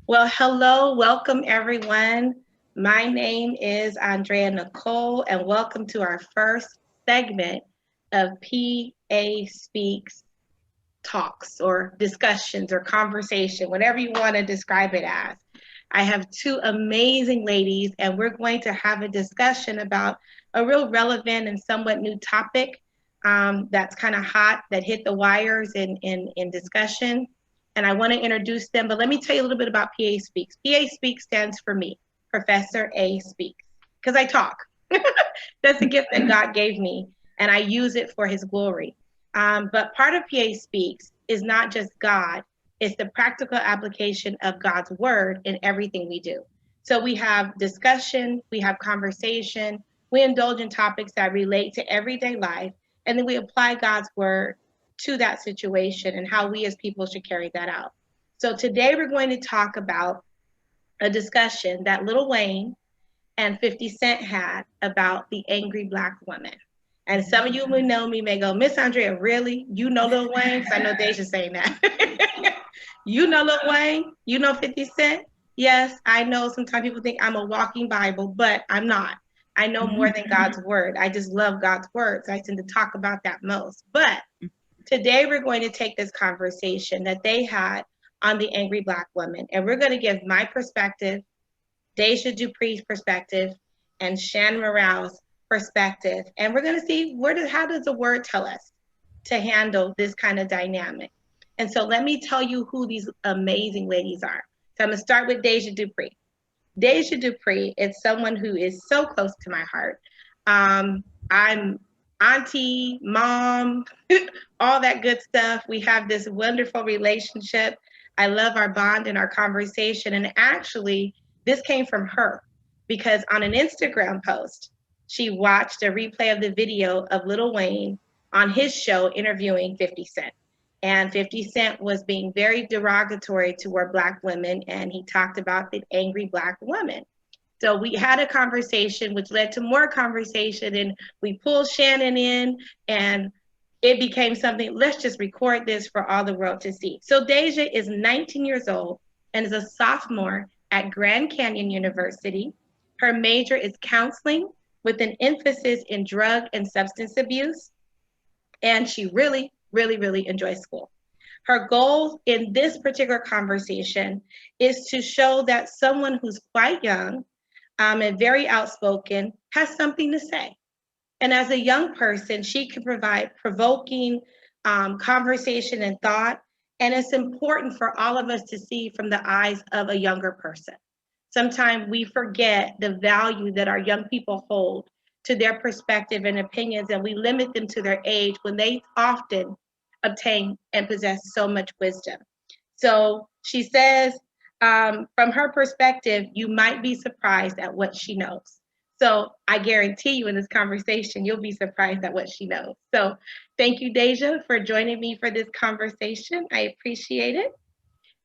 Well, hello, welcome everyone. My name is Andrea Nicole, and welcome to our first segment of PA Speaks talks or discussions or conversation, whatever you want to describe it as. I have two amazing ladies, and we're going to have a discussion about a real relevant and somewhat new topic that's kind of hot, that hit the wires in discussion. And I want to introduce them, but let me tell you a little bit about PA Speaks. PA Speaks stands for me, Professor A Speaks, because I talk. That's a gift that God gave me, and I use it for His glory. But part of PA Speaks is not just God, it's the practical application of God's word in everything we do. So we have discussion, we have conversation, we indulge in topics that relate to everyday life, and then we apply God's word to that situation and how we as people should carry that out. So today we're going to talk about a discussion that Lil Wayne and 50 Cent had about the angry Black woman. And some of you who know me may go, Miss Andrea, really? You know Lil Wayne? Because I know Dejya's saying that. You know Lil Wayne? You know 50 Cent? Yes, I know sometimes people think I'm a walking Bible, but I'm not. I know more than God's word. I just love God's word. So I tend to talk about that most. But today we're going to take this conversation that they had on the angry Black woman. And we're going to give my perspective, Dejya Durpree's perspective, and Shannon Morell's perspective. And we're going to see how does the word tell us to handle this kind of dynamic. And so let me tell you who these amazing ladies are. So I'm going to start with Dejya Durpree. Dejya Durpree is someone who is so close to my heart. I'm auntie, mom, all that good stuff. We have this wonderful relationship. I love our bond and our conversation. And actually, this came from her because on an Instagram post, she watched a replay of the video of Lil Wayne on his show interviewing 50 Cent. And 50 Cent was being very derogatory toward Black women, and he talked about the angry Black woman. So we had a conversation, which led to more conversation, and we pulled Shannon in, and it became something, let's just record this for all the world to see. So Dejya is 19 years old and is a sophomore at Grand Canyon University. Her major is counseling with an emphasis in drug and substance abuse. And she really, really, really enjoys school. Her goal in this particular conversation is to show that someone who's quite young and very outspoken has something to say. And as a young person, she can provide provoking conversation and thought. And it's important for all of us to see from the eyes of a younger person. Sometimes we forget the value that our young people hold to their perspective and opinions, and we limit them to their age when they often obtain and possess so much wisdom. So she says, from her perspective, you might be surprised at what she knows. So I guarantee you in this conversation, you'll be surprised at what she knows. So thank you, Dejya, for joining me for this conversation. I appreciate it.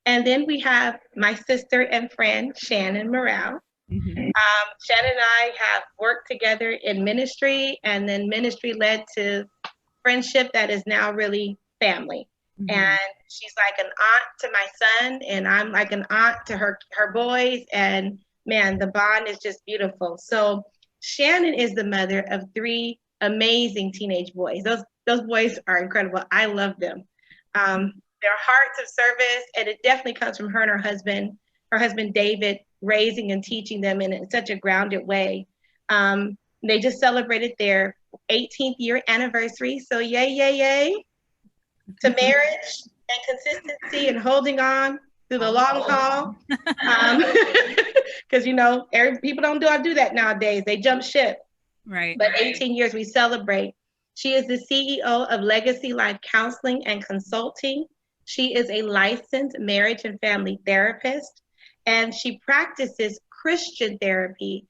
And then we have my sister and friend, Shannon Morell. Shannon and I have worked together in ministry, and then ministry led to friendship that is now really family. And she's like an aunt to my son, and I'm like an aunt to her boys. And man, the bond is just beautiful. So Shannon is the mother of three amazing teenage boys. Those boys are incredible. I love them. Their hearts of service, and it definitely comes from her and her husband David, raising and teaching them in such a grounded way. They just celebrated their 18th year anniversary. So yay, yay, yay to marriage and consistency and holding on through the long haul. Because, people don't do that nowadays. They jump ship. Right. But 18 years we celebrate. She is the CEO of Legacy Life Counseling and Consulting. She is a licensed marriage and family therapist, and she practices Christian therapy.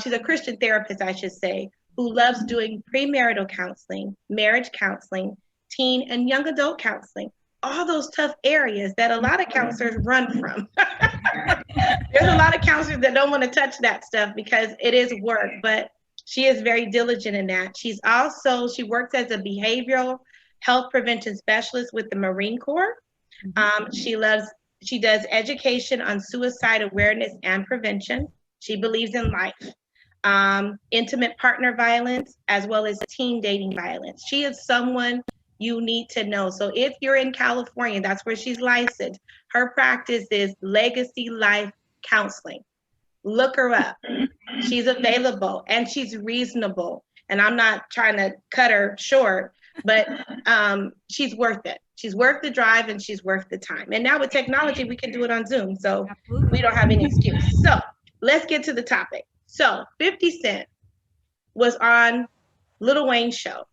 She's a Christian therapist, I should say, who loves doing premarital counseling, marriage counseling, teen and young adult counseling, all those tough areas that a lot of counselors run from. There's a lot of counselors that don't want to touch that stuff because it is work, but she is very diligent in that. She works as a behavioral health prevention specialist with the Marine Corps. She loves She does education on suicide awareness and prevention. She believes in life, intimate partner violence, as well as teen dating violence. She is someone you need to know. So if you're in California, that's where she's licensed. Her practice is Legacy Life Counseling. Look her up. She's available and she's reasonable. And I'm not trying to cut her short, but she's worth it. She's worth the drive and she's worth the time. And now with technology, we can do it on Zoom. So absolutely, we don't have any excuse. So let's get to the topic. So 50 Cent was on Lil Wayne's show.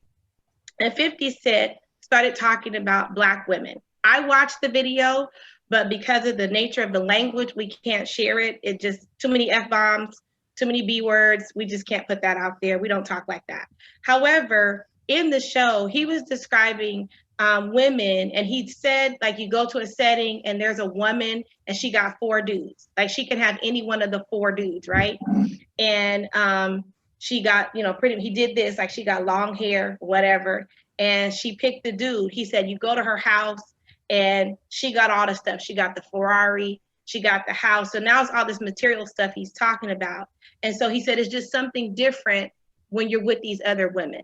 And 50 Cent started talking about Black women. I watched the video, but because of the nature of the language, we can't share it. It just, too many F-bombs, too many B words. We just can't put that out there. We don't talk like that. However, in the show, he was describing women, and he said, like, you go to a setting and there's a woman and she got 4 dudes. Like, she can have any one of the 4 dudes, right? And she got, you know, pretty, he did this, like she got long hair, whatever. And she picked the dude. He said, you go to her house and she got all the stuff. She got the Ferrari, she got the house. So now it's all this material stuff he's talking about. And so he said, it's just something different when you're with these other women.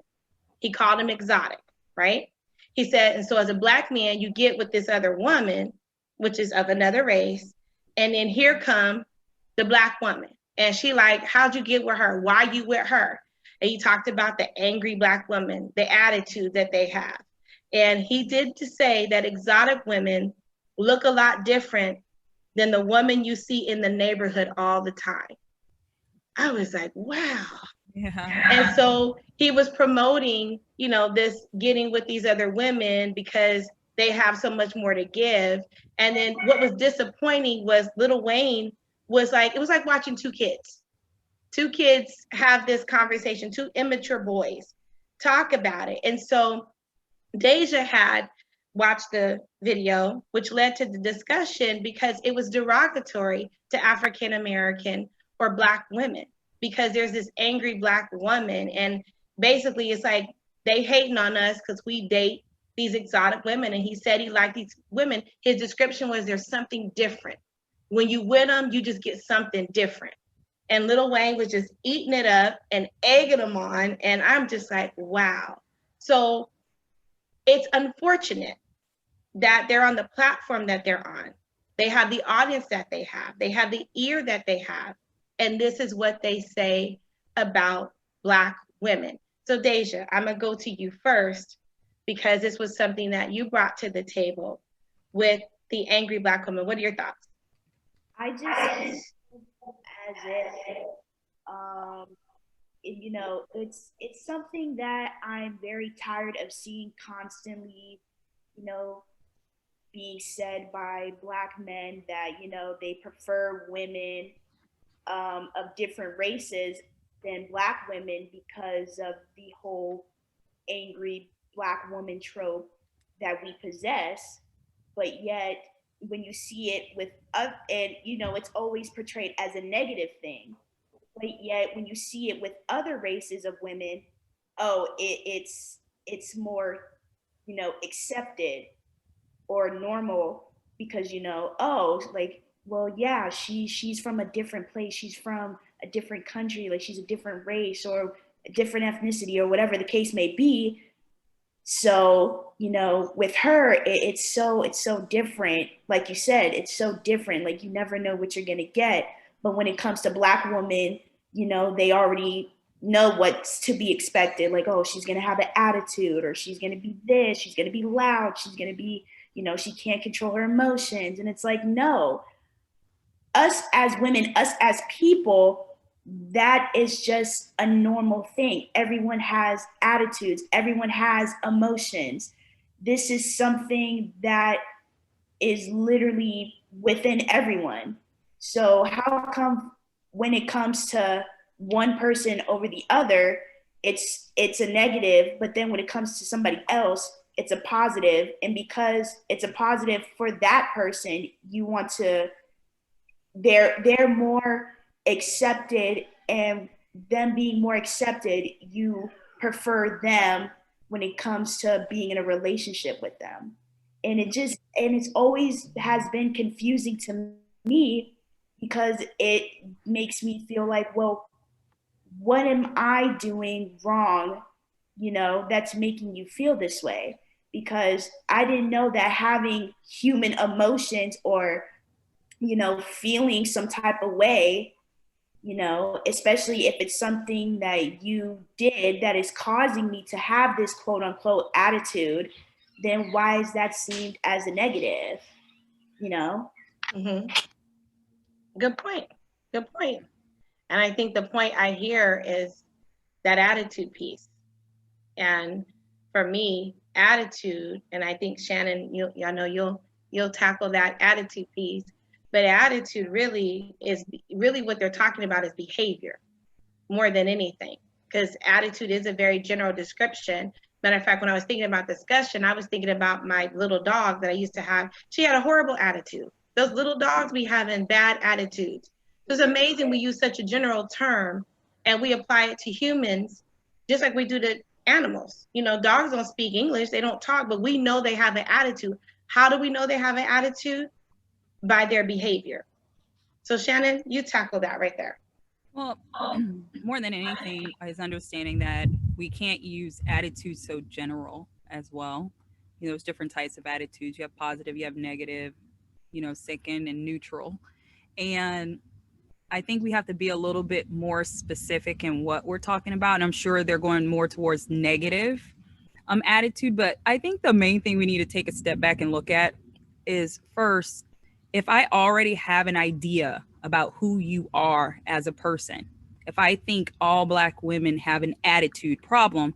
He called them exotic, right? He said, and so as a Black man, you get with this other woman, which is of another race. And then here come the Black woman. And she like, how'd you get with her? Why you with her? And he talked about the angry Black woman, the attitude that they have. And he did to say that exotic women look a lot different than the woman you see in the neighborhood all the time. I was like, wow. Yeah. And so he was promoting, you know, this getting with these other women because they have so much more to give. And then what was disappointing was Lil Wayne was like, it was like watching 2 kids. 2 kids have this conversation, 2 immature boys talk about it. And so Dejya had watched the video, which led to the discussion because it was derogatory to African American or Black women, because there's this angry Black woman. And basically it's like they hating on us because we date these exotic women. And he said he liked these women. His description was, there's something different. When you with them, you just get something different. And Lil Wayne was just eating it up and egging them on. And I'm just like, wow. So it's unfortunate that they're on the platform that they're on. They have the audience that they have. They have the ear that they have. And this is what they say about Black women. So Dejya, I'm gonna go to you first, because this was something that you brought to the table with the angry Black woman. What are your thoughts? I just as if, you know, it's something that I'm very tired of seeing constantly, you know, being said by Black men that, you know, they prefer women of different races than Black women because of the whole angry Black woman trope that we possess. But yet, when you see it with and you know, it's always portrayed as a negative thing. But yet, when you see it with other races of women, oh, it's more, you know, accepted or normal because, you know, oh, like, well, yeah, she's from a different place, she's from a different country, like she's a different race or a different ethnicity or whatever the case may be. So, you know, with her, it's so different. Like you said, it's so different. Like you never know what you're gonna get. But when it comes to Black women, you know, they already know what's to be expected. Like, oh, she's gonna have an attitude, or she's gonna be this, she's gonna be loud, she's gonna be, you know, she can't control her emotions. And it's like, no, us as women, us as people, that is just a normal thing. Everyone has attitudes, everyone has emotions. This is something that is literally within everyone. So how come when it comes to one person over the other, it's a negative, but then when it comes to somebody else, it's a positive. And because it's a positive for that person, you want to, they're more accepted, and them being more accepted, you prefer them when it comes to being in a relationship with them. And it's always has been confusing to me because it makes me feel like, well, what am I doing wrong, that's making you feel this way? Because I didn't know that having human emotions or, feeling some type of way, especially if it's something that you did that is causing me to have this quote unquote attitude, then why is that seen as a negative, you know? Mm-hmm. Good point. Good point. And I think the point I hear is that attitude piece. And for me, attitude, and I think Shannon, I know you'll tackle that attitude piece, but attitude really what they're talking about is behavior more than anything, because attitude is a very general description. Matter of fact, when I was thinking about discussion, I was thinking about my little dog that I used to have. She had a horrible attitude. Those little dogs be having bad attitudes. It's amazing we use such a general term and we apply it to humans just like we do to animals. Dogs don't speak English, they don't talk, but we know they have an attitude. How do we know they have an attitude? By their behavior. So Shannon, you tackle that right there. Well, more than anything is understanding that we can't use attitude so general as well. There's different types of attitudes. You have positive, you have negative, second and neutral. And I think we have to be a little bit more specific in what we're talking about. And I'm sure they're going more towards negative attitude. But I think the main thing we need to take a step back and look at is first, if I already have an idea about who you are as a person, if I think all Black women have an attitude problem,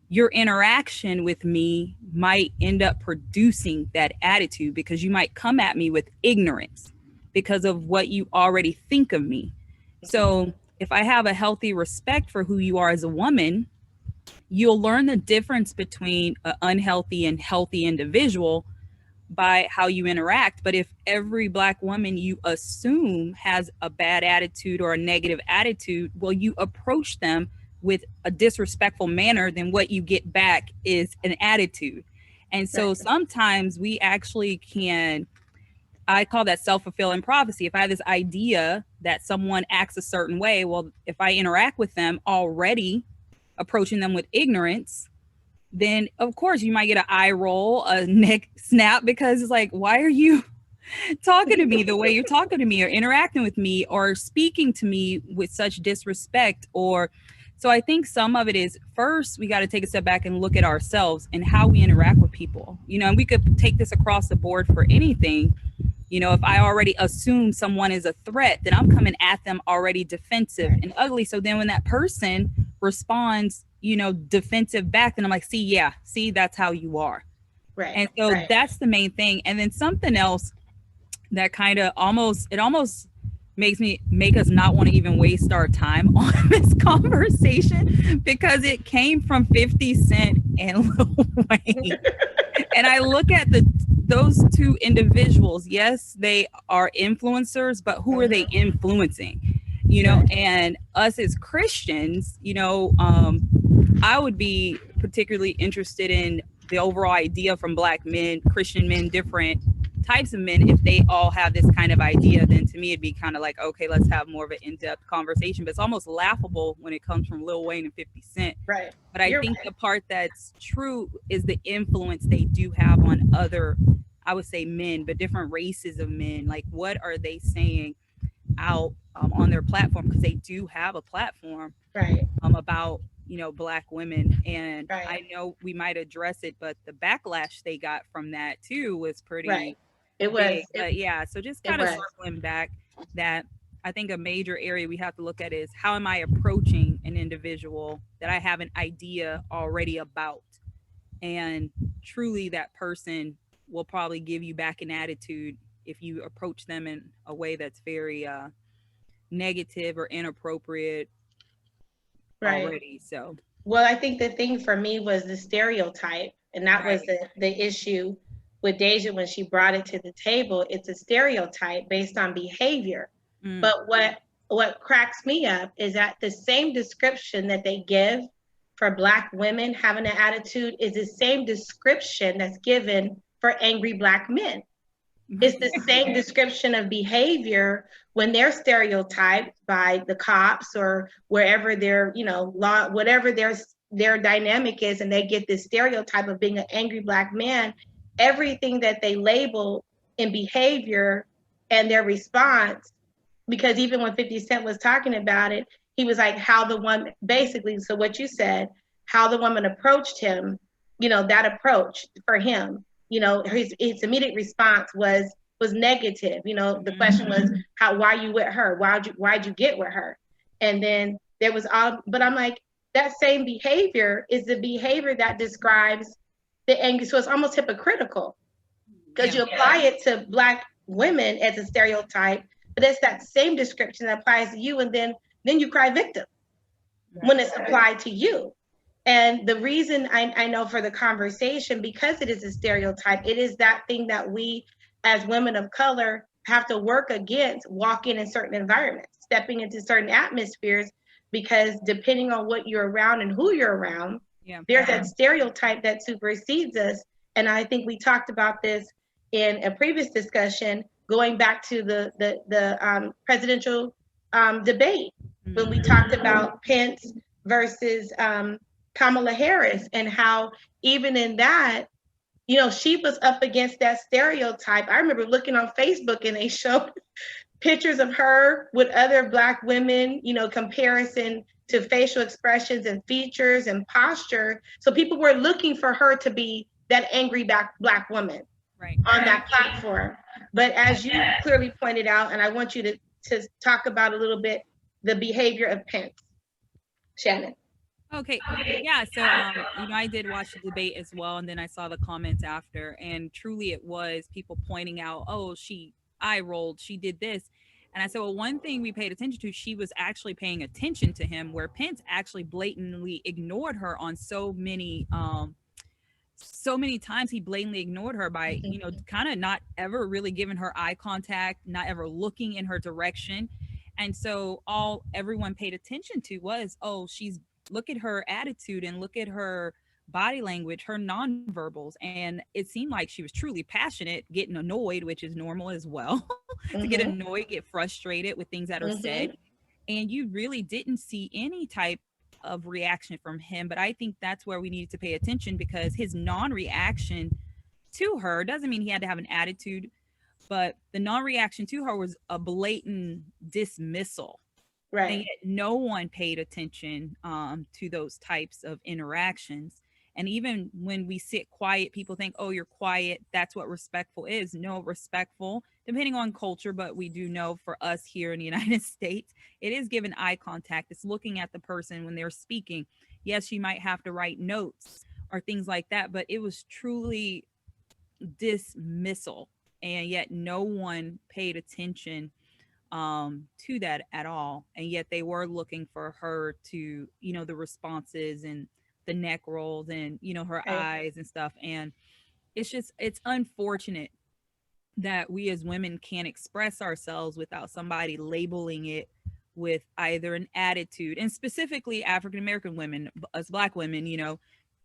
your interaction with me might end up producing that attitude because you might come at me with ignorance because of what you already think of me. So if I have a healthy respect for who you are as a woman, you'll learn the difference between an unhealthy and healthy individual by how you interact. But if every Black woman you assume has a bad attitude or a negative attitude, well, you approach them with a disrespectful manner, then what you get back is an attitude. And so sometimes we actually can, I call that self-fulfilling prophecy. If I have this idea that someone acts a certain way, well, if I interact with them already approaching them with ignorance, then of course you might get an eye roll, a neck snap, because it's like, why are you talking to me the way you're talking to me or interacting with me or speaking to me with such disrespect? Or so I think some of it is first we got to take a step back and look at ourselves and how we interact with people, and we could take this across the board for anything. If I already assume someone is a threat, then I'm coming at them already defensive and ugly. So then when that person responds, defensive back, then I'm like, see, that's how you are. Right. And so that's the main thing. And then something else that kind of almost make us not want to even waste our time on this conversation because it came from 50 Cent and Lil Wayne. And I look at those two individuals. Yes, they are influencers, but who are they influencing? And us as Christians, I would be particularly interested in the overall idea from Black men, Christian men, different types of men. If they all have this kind of idea, then to me it'd be kind of like, okay, let's have more of an in-depth conversation. But it's almost laughable when it comes from Lil Wayne and 50 Cent. Right. But I think the part that's true is the influence they do have on other, I would say men, but different races of men. Like, what are they saying out on their platform? Because they do have a platform about Black women. And I know we might address it, but the backlash they got from that too was pretty it big. was But yeah, so just kind of circling back, that I think a major area we have to look at is how am I approaching an individual that I have an idea already about? And truly that person will probably give you back an attitude if you approach them in a way that's very negative or inappropriate already. So well, I think the thing for me was the stereotype, and that was the issue with Dejya when she brought it to the table. It's a stereotype based on behavior. But what cracks me up is that the same description that they give for Black women having an attitude is the same description that's given for angry Black men. It's the same description of behavior when they're stereotyped by the cops or wherever their, law, whatever their dynamic is, and they get this stereotype of being an angry Black man. Everything that they label in behavior and their response, because even when 50 Cent was talking about it, he was like, how the woman, basically, so what you said, how the woman approached him, that approach for him, his immediate response was negative. The question was, why you with her? Why'd you get with her? And then there was but I'm like, that same behavior is the behavior that describes the anger. So it's almost hypocritical because you apply it to Black women as a stereotype, but it's that same description that applies to you, and then you cry victim when it's applied to you. And the reason I know for the conversation, because it is a stereotype, it is that thing that we as women of color have to work against, walking in certain environments, stepping into certain atmospheres, because depending on what you're around and who you're around, there's that stereotype that supersedes us. And I think we talked about this in a previous discussion, going back to the presidential debate, when we talked about Pence versus Kamala Harris, and how even in that, she was up against that stereotype. I remember looking on Facebook and they showed pictures of her with other Black women, comparison to facial expressions and features and posture. So people were looking for her to be that angry Black woman on that platform. But as you clearly pointed out, and I want you to talk about a little bit the behavior of Pence. Shannon. Okay. Yeah. So, I did watch the debate as well. And then I saw the comments after, and truly it was people pointing out, oh, she eye rolled, she did this. And I said, well, one thing we paid attention to, she was actually paying attention to him, where Pence actually blatantly ignored her on so many times. He blatantly ignored her by, kind of not ever really giving her eye contact, not ever looking in her direction. And so all everyone paid attention to was, oh, look at her attitude and look at her body language, her nonverbals. And it seemed like she was truly passionate, getting annoyed, which is normal as well, to get annoyed, get frustrated with things that are said. And you really didn't see any type of reaction from him. But I think that's where we needed to pay attention, because his non-reaction to her doesn't mean he had to have an attitude, but the non-reaction to her was a blatant dismissal. Right. And yet no one paid attention to those types of interactions. And even when we sit quiet, people think, oh, you're quiet, that's what respectful is. No, respectful, depending on culture, but we do know for us here in the United States, it is giving eye contact. It's looking at the person when they're speaking. Yes, you might have to write notes or things like that, but it was truly dismissal. And yet no one paid attention to that at all. And yet they were looking for her to, the responses and the neck rolls and, her eyes and stuff. And it's unfortunate that we as women can't express ourselves without somebody labeling it with either an attitude, and specifically African-American women, us Black women,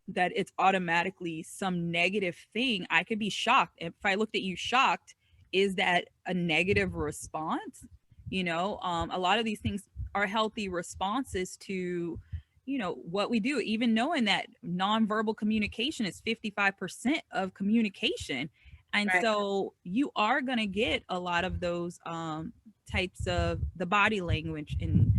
that it's automatically some negative thing. I could be shocked. If I looked at you shocked, is that a negative response? A lot of these things are healthy responses to, what we do, even knowing that nonverbal communication is 55% of communication. And so you are going to get a lot of those types of the body language and,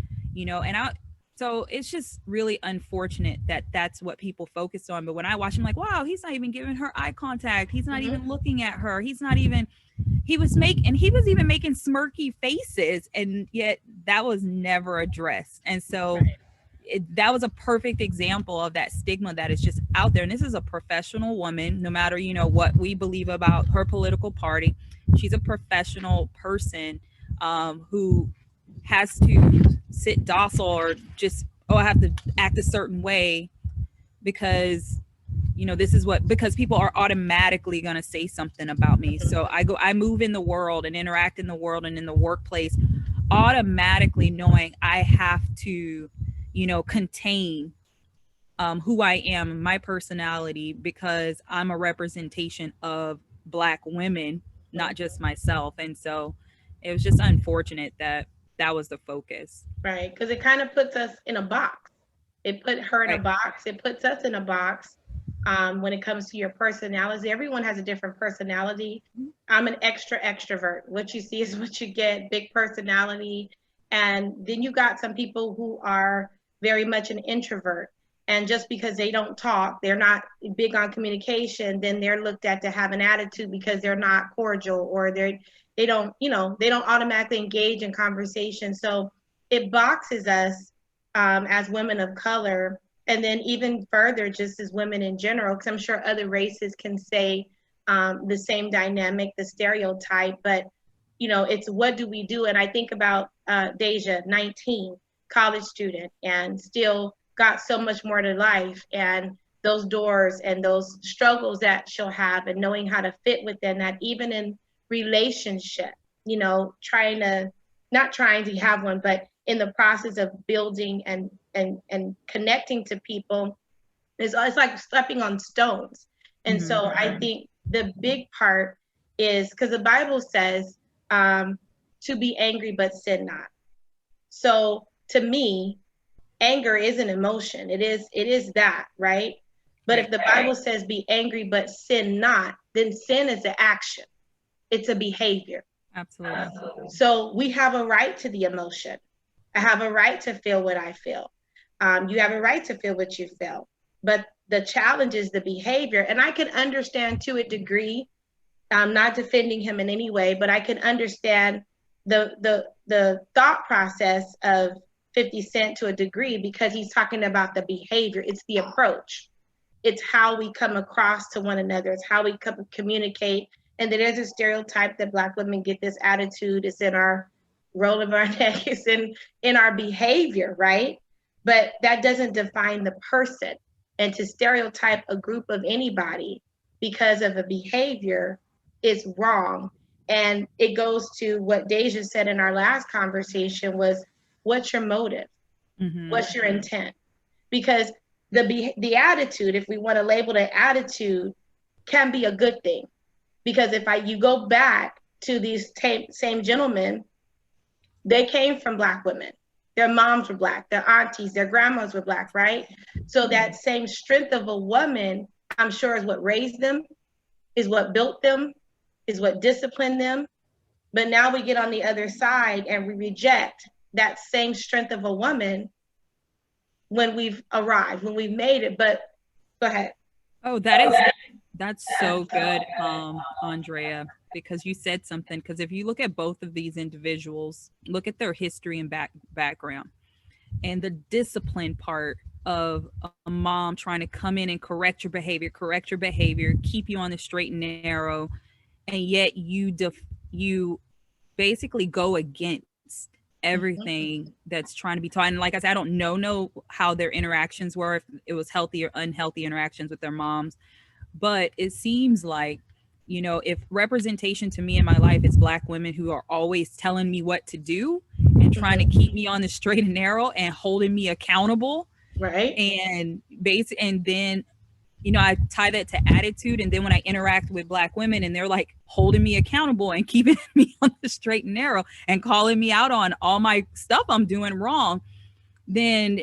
so it's just really unfortunate that that's what people focus on. But when I watch him, like, wow, he's not even giving her eye contact. He's not even looking at her. He was even making smirky faces, and yet that was never addressed. And so that was a perfect example of that stigma that is just out there. And this is a professional woman, no matter, what we believe about her political party. She's a professional person who has to sit docile or just, I have to act a certain way because because people are automatically going to say something about me. So I move in the world and interact in the world and in the workplace, automatically knowing I have to, contain who I am, my personality, because I'm a representation of Black women, not just myself. And so it was just unfortunate that that was the focus. Right, because it kind of puts us in a box. It put her in a Right. box. It puts us in a box when it comes to your personality. Everyone has a different personality. I'm an extra extrovert. What you see is what you get, big personality. And then you got some people who are very much an introvert. And just because they don't talk, they're not big on communication, then they're looked at to have an attitude because they're not cordial, or they don't, they don't automatically engage in conversation. So it boxes us as women of color, and then even further, just as women in general, because I'm sure other races can say the same dynamic, the stereotype, but it's what do we do? And I think about Dejya, 19, college student, and still got so much more to life, and those doors and those struggles that she'll have, and knowing how to fit within that, even in relationship, trying to, not trying to have one, but in the process of building and connecting to people, it's like stepping on stones. And Mm-hmm. so I think the big part is because the Bible says to be angry but sin not. So to me, anger is an emotion. It is that, right? But Right. if the Bible says be angry but sin not, then sin is an action. It's a behavior. Absolutely. So we have a right to the emotion. I have a right to feel what I feel. You have a right to feel what you feel. But the challenge is the behavior. And I can understand to a degree, I'm not defending him in any way, but I can understand the thought process of 50 Cent to a degree, because he's talking about the behavior. It's the approach. It's how we come across to one another. It's how we communicate. And there is a stereotype that Black women get this attitude. It's in our roll of our neck. It's in our behavior, right? But that doesn't define the person. And to stereotype a group of anybody because of a behavior is wrong. And it goes to what Dejya said in our last conversation was, what's your motive? Mm-hmm. What's your intent? Because the attitude, if we want to label the attitude, can be a good thing. Because if you go back to these same gentlemen, they came from Black women. Their moms were Black, their aunties, their grandmas were Black, right? So that same strength of a woman, I'm sure, is what raised them, is what built them, is what disciplined them. But now we get on the other side and we reject that same strength of a woman when we've arrived, when we've made it. But go ahead. Oh, that's so good, Andrea, because you said something. Because if you look at both of these individuals, look at their history and background, and the discipline part of a mom trying to come in and correct your behavior, keep you on the straight and narrow, and yet you basically go against everything that's trying to be taught. And like I said, I don't know how their interactions were, if it was healthy or unhealthy interactions with their moms, but it seems like, if representation to me in my life is Black women who are always telling me what to do and trying to keep me on the straight and narrow and holding me accountable, right? And then I tie that to attitude. And then when I interact with Black women and they're like holding me accountable and keeping me on the straight and narrow and calling me out on all my stuff I'm doing wrong, then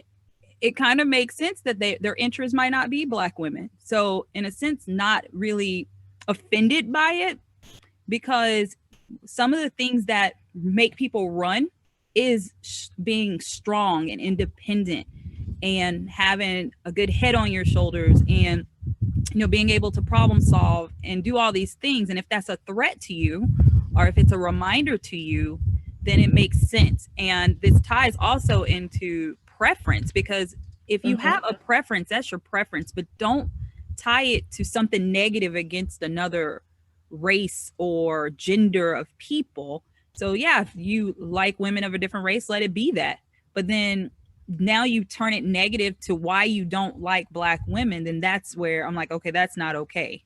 it kind of makes sense that their interests might not be Black women. So in a sense, not really offended by it, because some of the things that make people run is being strong and independent and having a good head on your shoulders, and being able to problem solve and do all these things. And if that's a threat to you, or if it's a reminder to you, then it makes sense. And this ties also into preference, because if you have a preference, that's your preference, but don't tie it to something negative against another race or gender of people. So yeah, if you like women of a different race, let it be that. But then now you turn it negative to why you don't like Black women, then that's where I'm like, okay, that's not okay.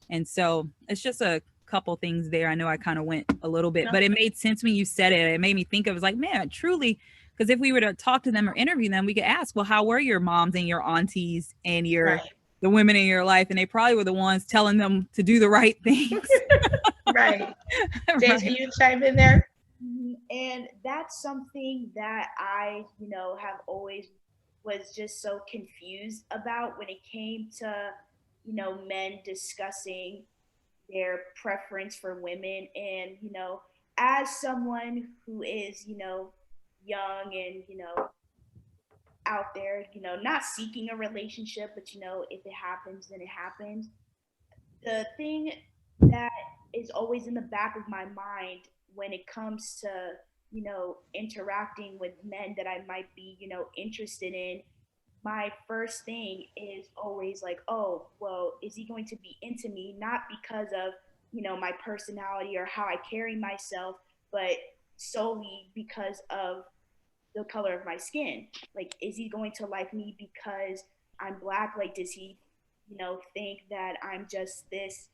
And so it's just a couple things there. I know I kind of went a little bit, but it made sense when you said it. It made me think of, it was like, man, truly, Because if we were to talk to them or interview them, we could ask, well, how were your moms and your aunties and Right. the women in your life? And they probably were the ones telling them to do the right things. Right. Dejya, Right. you chime in there? And that's something that I, have always was just so confused about when it came to, men discussing their preference for women. And, as someone who is, young and, out there, not seeking a relationship, but, if it happens, then it happens. The thing that is always in the back of my mind when it comes to, interacting with men that I might be, interested in, my first thing is always like, oh, well, is he going to be into me? Not because of, my personality or how I carry myself, but solely because of the color of my skin. Like, is he going to like me because I'm black? Like, does he, think that I'm just this,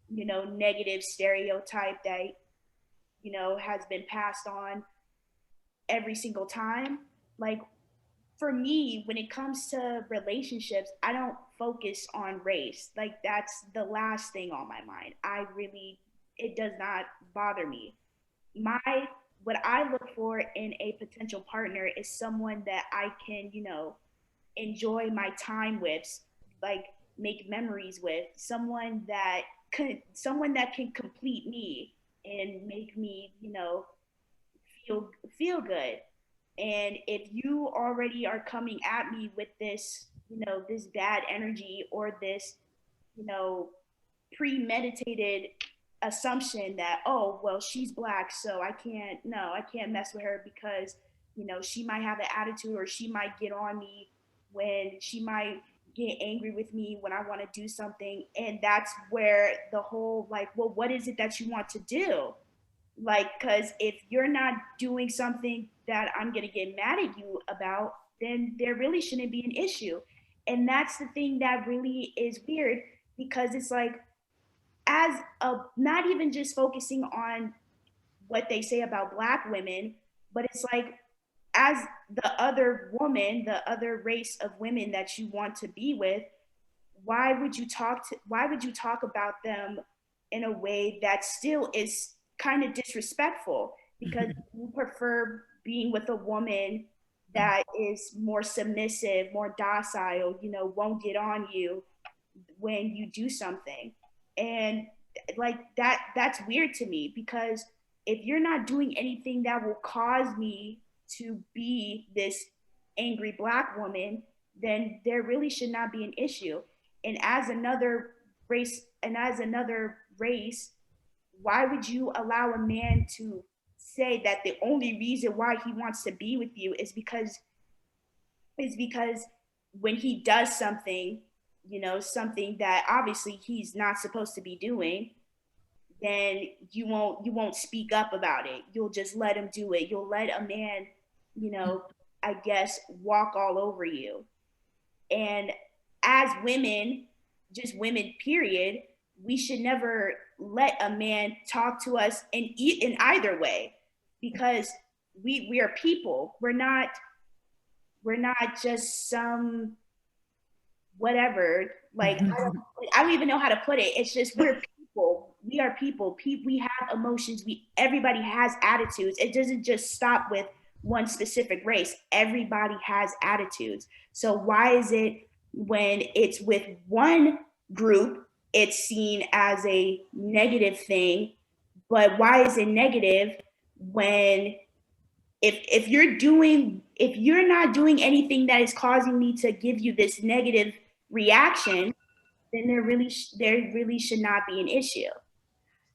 negative stereotype that, has been passed on every single time? Like, for me, when it comes to relationships, I don't focus on race. Like, that's the last thing on my mind. It does not bother me. My What I look for in a potential partner is someone that I can, enjoy my time with, like make memories with, someone that can complete me and make me, feel good. And if you already are coming at me with this, this bad energy or this, you know, premeditated assumption that, oh, well, she's black, so I can't mess with her because, she might have an attitude, or she might get on me, when she might get angry with me when I want to do something. And that's where the whole, like, well, what is it that you want to do? Like, because if you're not doing something that I'm going to get mad at you about, then there really shouldn't be an issue. And that's the thing that really is weird, because it's like, as a, not even just focusing on what they say about black women, but it's like, as the other woman, the other race of women that you want to be with, why would you talk about them in a way that still is kind of disrespectful, because you prefer being with a woman that is more submissive, more docile, won't get on you when you do something. And like that's weird to me, because if you're not doing anything that will cause me to be this angry black woman, then there really should not be an issue. And as another race, why would you allow a man to say that the only reason why he wants to be with you is because when he does something, something that obviously he's not supposed to be doing, then you won't speak up about it. You'll just let him do it. You'll let a man, I guess, walk all over you. And as women, just women, period, we should never let a man talk to us in either way, because we are people. We're not just some whatever. Like, I don't even know how to put it. It's just, we're people. We are people. We have emotions. Everybody has attitudes. It doesn't just stop with one specific race. Everybody has attitudes. So why is it when it's with one group, it's seen as a negative thing? But why is it negative when, if you're not doing anything that is causing me to give you this negative reaction, then there really should not be an issue.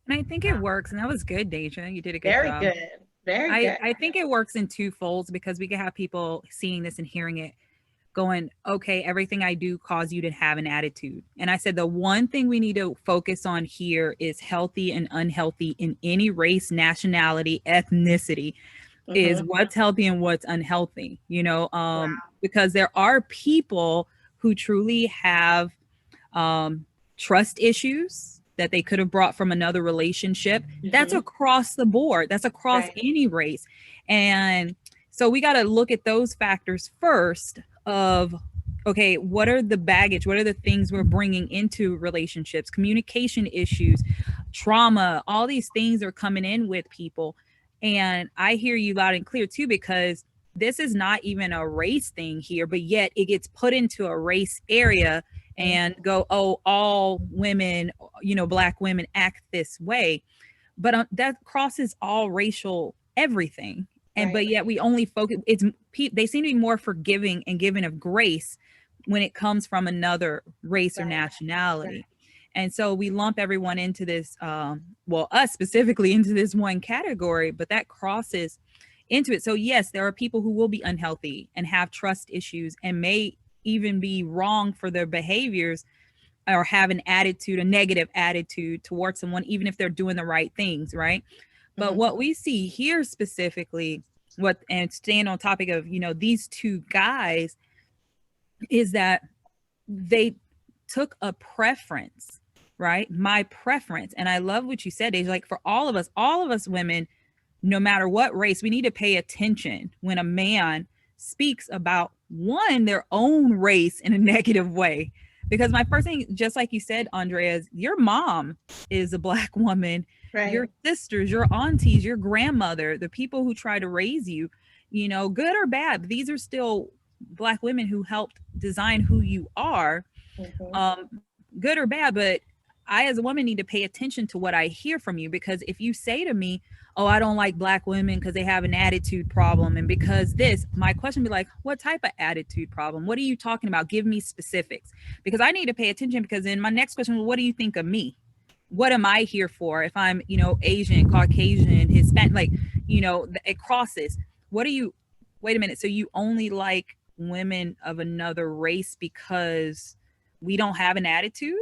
And I think it works. And that was good, Dejya. You did a good Very job. good. Very good. I think it works in two folds, because we can have people seeing this and hearing it going, okay, everything I do cause you to have an attitude. And I said, the one thing we need to focus on here is healthy and unhealthy in any race, nationality, ethnicity, is what's healthy and what's unhealthy, Wow. because there are people who truly have trust issues that they could have brought from another relationship. That's across the board. That's across Right. any race. And So we got to look at those factors first of, okay, what are the baggage? What are the things we're bringing into relationships? Communication issues, trauma, all these things are coming in with people. And I hear you loud and clear too, because this is not even a race thing here, but yet it gets put into a race area and go, oh, all women, Black women act this way. But that crosses all racial everything. And but yet we only focus, they seem to be more forgiving and giving of grace when it comes from another race or nationality. And so we lump everyone into this, us specifically into this one category, but that crosses into it. So yes, there are people who will be unhealthy and have trust issues and may even be wrong for their behaviors or have an attitude, a negative attitude towards someone, even if they're doing the right things, right? But what we see here specifically, and staying on topic of, these two guys, is that they took a preference, right? My preference. And I love what you said, Dej, like for all of us women, no matter what race, we need to pay attention when a man speaks about their own race in a negative way. Because my first thing, just like you said, Andrea, is your mom is a Black woman, your sisters, your aunties, your grandmother, the people who try to raise you, good or bad, these are still Black women who helped design who you are, good or bad. But I, as a woman, need to pay attention to what I hear from you, because if you say to me, oh, I don't like Black women because they have an attitude problem, and because this, my question would be like, what type of attitude problem? What are you talking about? Give me specifics, because I need to pay attention. Because then my next question is, what do you think of me? What am I here for? If I'm, Asian, Caucasian, Hispanic, like, it crosses. Wait a minute. So you only like women of another race because we don't have an attitude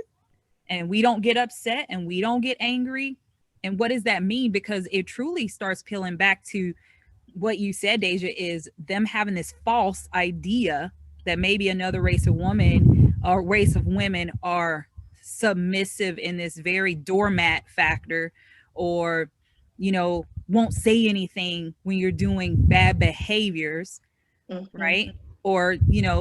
and we don't get upset and we don't get angry? And what does that mean? Because it truly starts peeling back to what you said, Dejya, is them having this false idea that maybe another race of woman or race of women are submissive in this very doormat factor, or, won't say anything when you're doing bad behaviors, right? Or,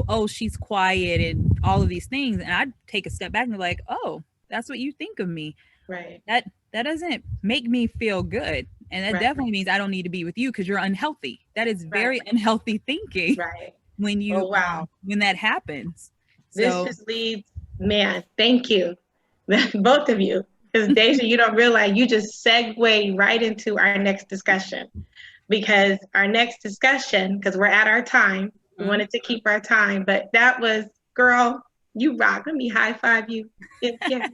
oh, she's quiet and all of these things. And I'd take a step back and be like, oh, that's what you think of me. Right. That doesn't make me feel good. And that definitely means I don't need to be with you because you're unhealthy. That is very unhealthy thinking. Right. When you, when that happens. This just leads, man, thank you, both of you. Because Dejya, you don't realize you just segue right into our next discussion. Because our next discussion, because we're at our time, we wanted to keep our time, but that was, girl, you rock. Let me high five you. Yeah.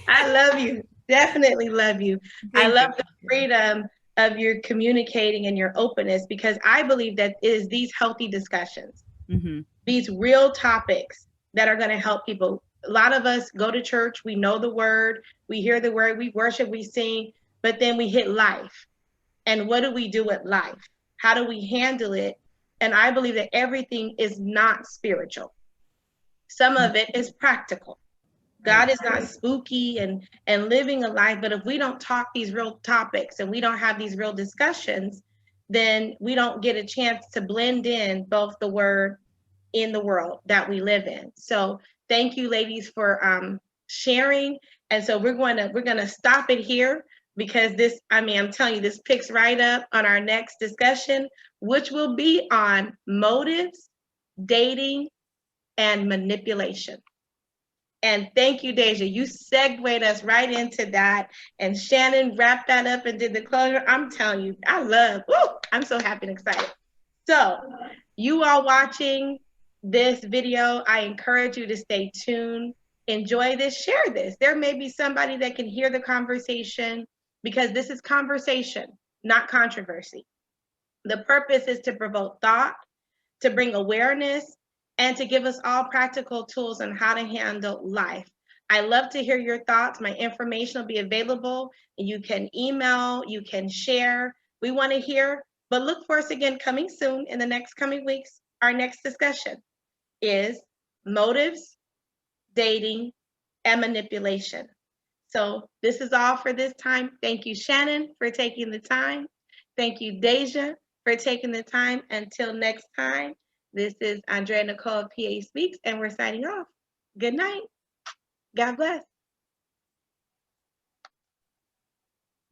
I love you. Definitely love you. I love the freedom of your communicating and your openness, because I believe that it is these healthy discussions, these real topics that are going to help people. A lot of us go to church, we know the word, we hear the word, we worship, we sing, but then we hit life. And what do we do with life? How do we handle it? And I believe that everything is not spiritual. Some of it is practical. God is not spooky and living a life, but if we don't talk these real topics and we don't have these real discussions, then we don't get a chance to blend in both the word in the world that we live in. So thank you, ladies, for sharing. And so we're gonna stop it here, because this, I'm telling you, this picks right up on our next discussion, which will be on motives, dating, and manipulation. And thank you, Dejya. You segued us right into that. And Shannon wrapped that up and did the closure. I'm telling you, I'm so happy and excited. So you all watching this video, I encourage you to stay tuned. Enjoy this, share this. There may be somebody that can hear the conversation, because this is conversation, not controversy. The purpose is to provoke thought, to bring awareness, and to give us all practical tools on how to handle life. I love to hear your thoughts. My information will be available. You can email, you can share. We want to hear, but look for us again coming soon in the next coming weeks. Our next discussion is motives, dating, and manipulation. So this is all for this time. Thank you, Shannon, for taking the time. Thank you, Dejya, for taking the time. Until next time, this is Andrea Nicole of PA Speaks, and we're signing off. Good night. God bless.